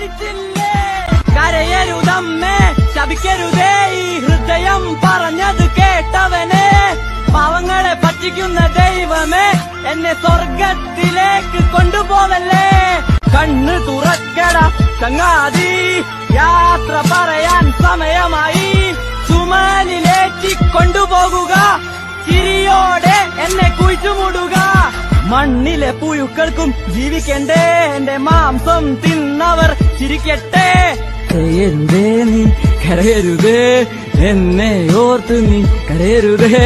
മരിച്ചില്ലേ? കരയരുതമ്മേ, ശപിക്കരുതേ, ഈ ഹൃദയം പറഞ്ഞത് കേട്ടവനെ. പാവങ്ങളെ പറ്റിക്കുന്ന ദൈവമേ, എന്നെ സ്വർഗത്തിലേക്ക് കൊണ്ടുപോവല്ലേ. കണ്ണ് തുറക്കട ചങ്ങാതി, യാത്ര പറയാൻ സമയമായി. ചുമലിലേറ്റി കൊണ്ടുപോകുക, ചിരിയോടെ എന്നെ കുഴിച്ചുമൂടുക. മണ്ണിലെ പുഴുക്കൾക്കും ജീവിക്കണ്ടേ, എന്റെ മാംസം തിന്നവർ ചിരിക്കട്ടെ. കരയരുതേ നീ, കരയരുതേ, എന്നെ ഓർത്ത് നീ കരയരുതേ.